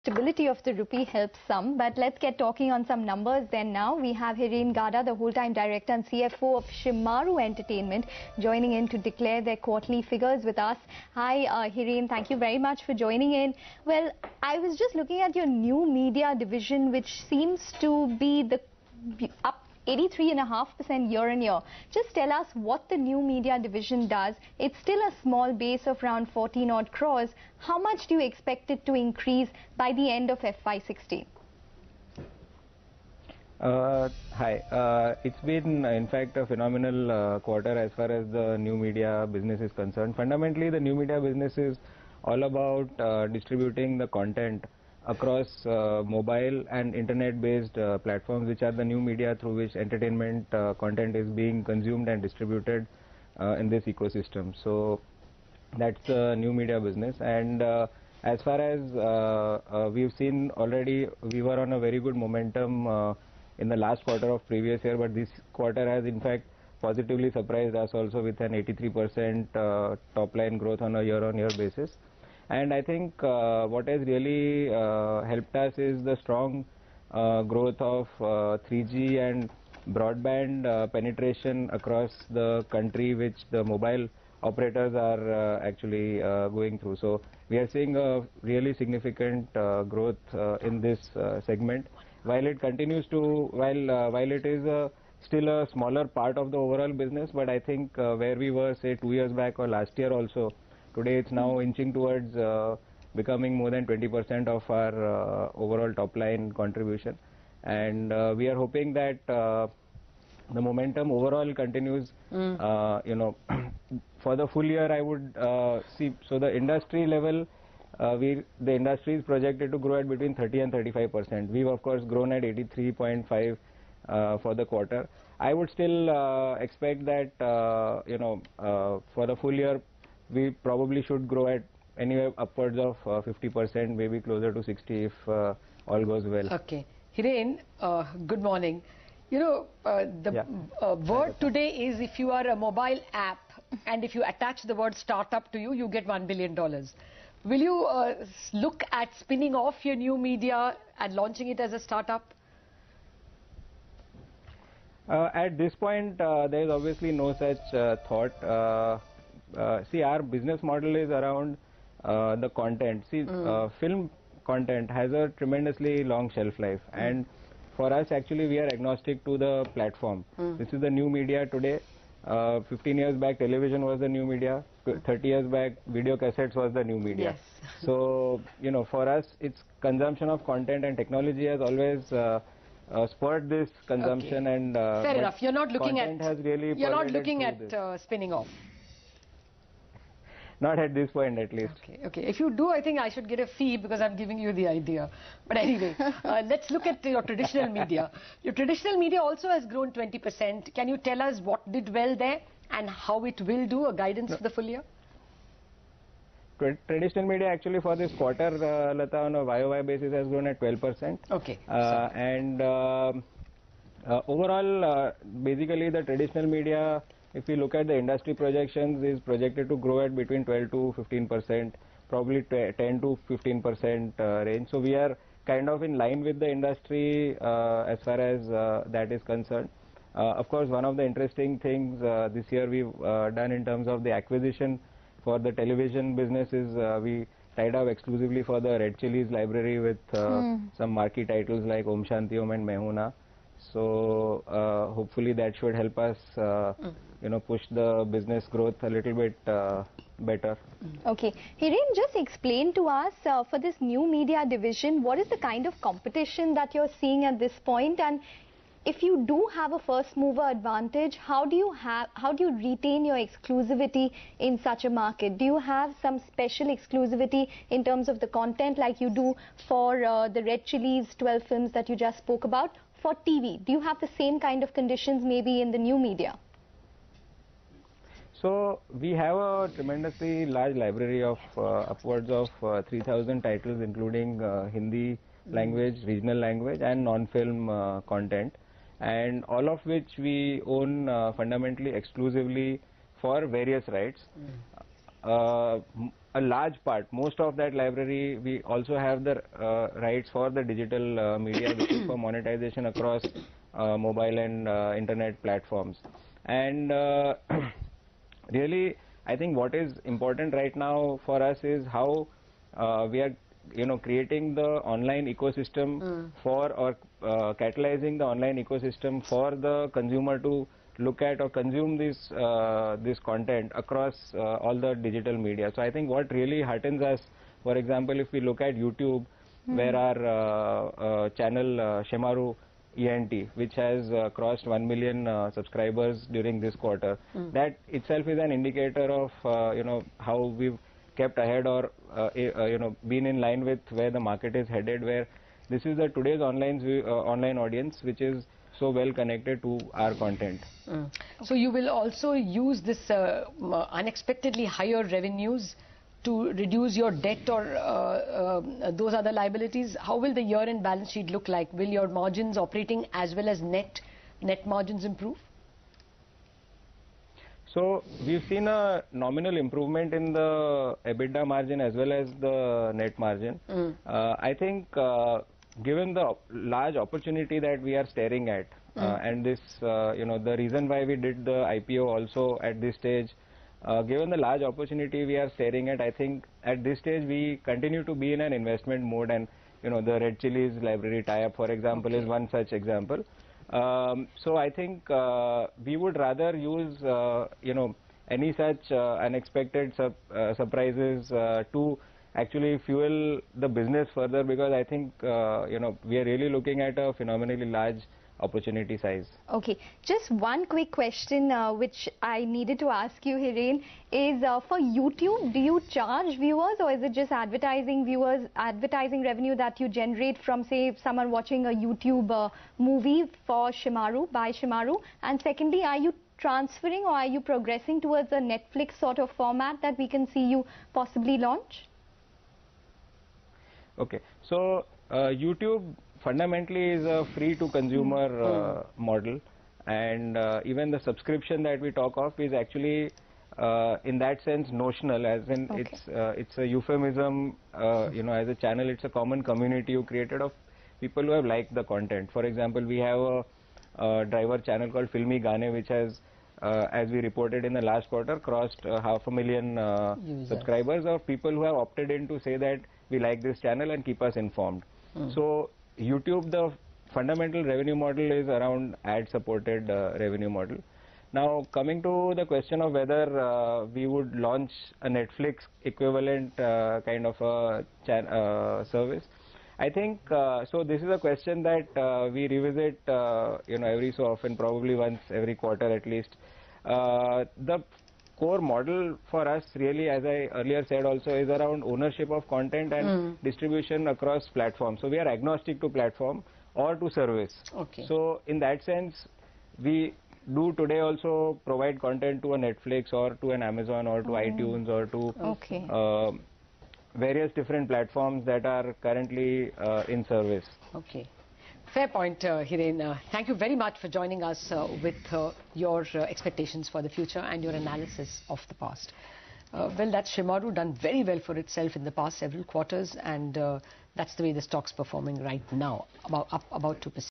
stability of the rupee helps some. But let's get talking on some numbers then now. We have Hiren Gada, the Wholetime Director and CFO of Shemaroo Entertainment, joining in to declare their quarterly figures with us. Hi, Hiren, thank you very much for joining in. Well, I was just looking at your new media division, which seems to be up 83.5% year on year. Just tell us what the new media division does. It's still a small base of around 14 odd crores. How much do you expect it to increase by the end of FY16? Hi. It's been, in fact, a phenomenal quarter as far as the new media business is concerned. Fundamentally, the new media business is all about distributing the content across mobile and internet-based platforms, which are the new media through which entertainment content is being consumed and distributed in this ecosystem. So that's the new media business. And as far as we've seen already, we were on a very good momentum in the last quarter of previous year, but this quarter has in fact positively surprised us also with an 83% top line growth on a year-on-year basis. And I think what has really helped us is the strong growth of 3G and broadband penetration across the country, which the mobile operators are actually going through. So we are seeing a really significant growth in this segment. While it continues to, while it is still a smaller part of the overall business, but I think where we were, say, 2 years back or last year also, today it's now inching towards becoming more than 20% of our overall top line contribution. And we are hoping that the momentum overall continues. You know, for the full year, I would see, so the industry level, the industry is projected to grow at between 30 and 35%. We've of course grown at 83.5 for the quarter. I would still expect that, you know, for the full year, we probably should grow at anywhere upwards of 50%, maybe closer to 60 if all goes well. Okay. Hiren, good morning. You know, the word today is if you are a mobile app and if you attach the word startup to you, you get $1 billion. Will you look at spinning off your new media and launching it as a startup? At this point, there is obviously no such thought. See, our business model is around the content. See, film content has a tremendously long shelf life, and for us actually we are agnostic to the platform. This is the new media today. 15 years back television was the new media, 30 years back video cassettes was the new media. Yes. So, you know, for us it's consumption of content, and technology has always spurred this consumption. Okay. And fair enough, you're not looking at spinning off. Not at this point, at least. Okay, okay. If you do, I think I should get a fee because I'm giving you the idea. But anyway, let's look at your traditional media. Your traditional media also has grown 20%. Can you tell us what did well there and how it will do, a guidance for the full year? Traditional media actually for this quarter, Lata, on a YOY basis has grown at 12%. Okay. And overall, basically the traditional media, if we look at the industry projections, is projected to grow at between 12 to 15%, probably 10 to 15% range. So we are kind of in line with the industry as far as that is concerned. Of course, one of the interesting things this year we've done in terms of the acquisition for the television business is we tied up exclusively for the Red Chillies library with some marquee titles like Om Shanti Om and Mehuna. So hopefully that should help us, you know, push the business growth a little bit better. Okay. Hiren, just explain to us for this new media division, what is the kind of competition that you're seeing at this point? And if you do have a first mover advantage, how do you retain your exclusivity in such a market? Do you have some special exclusivity in terms of the content like you do for the Red Chillies 12 films that you just spoke about? For TV, do you have the same kind of conditions maybe in the new media? So we have a tremendously large library of upwards of 3,000 titles, including Hindi language, regional language and non-film content, and all of which we own fundamentally exclusively for various rights. a large part, most of that library, we also have the rights for the digital media, which is for monetization across mobile and internet platforms. And really, I think what is important right now for us is how we are, creating the online ecosystem for, or catalyzing the online ecosystem for the consumer to look at or consume this content across all the digital media. So I think what really heartens us, for example, if we look at YouTube, where our channel Shemaroo ENT, which has crossed 1 million subscribers during this quarter, that itself is an indicator of how we've kept ahead, or been in line with where the market is headed, where this is the today's online audience which is so well connected to our content. So you will also use this unexpectedly higher revenues to reduce your debt or those other liabilities. How will the year-end balance sheet look like? Will your margins, operating as well as net margins, improve? So we've seen a nominal improvement in the EBITDA margin as well as the net margin. I think given the large opportunity that we are staring at, and this, the reason why we did the IPO also at this stage, given the large opportunity we are staring at, I think at this stage we continue to be in an investment mode, and the Red Chillies library tie-up, for example, is one such example. So I think we would rather use any such unexpected surprises to actually fuel the business further, because I think we are really looking at a phenomenally large opportunity size. Okay, just one quick question which I needed to ask you, Hiren, is for YouTube, do you charge viewers, or is it just advertising revenue that you generate from, say, someone watching a YouTube movie for Shemaroo, by Shemaroo? And secondly, are you transferring, or are you progressing towards a Netflix sort of format that we can see you possibly launch? Okay, so YouTube fundamentally is a free to consumer model, and even the subscription that we talk of is actually in that sense notional, as in it's a euphemism. As a channel, it's a common community you created of people who have liked the content. For example, we have a driver channel called Filmy Gane, which has as we reported in the last quarter, crossed 500,000 subscribers, of people who have opted in to say that we like this channel and keep us informed. So YouTube, the fundamental revenue model is around ad-supported revenue model. Now, coming to the question of whether we would launch a Netflix equivalent kind of a service, I think so. This is a question that we revisit, every so often, probably once every quarter at least. The core model for us, really, as I earlier said also, is around ownership of content and distribution across platforms. So we are agnostic to platform or to service. So in that sense, we do today also provide content to a Netflix or to an Amazon or to iTunes or to various different platforms that are currently in service. Okay. Fair point, Hiren. Thank you very much for joining us with your expectations for the future and your analysis of the past. Well, that's Shemaroo, done very well for itself in the past several quarters, and that's the way the stock's performing right now, up about 2%.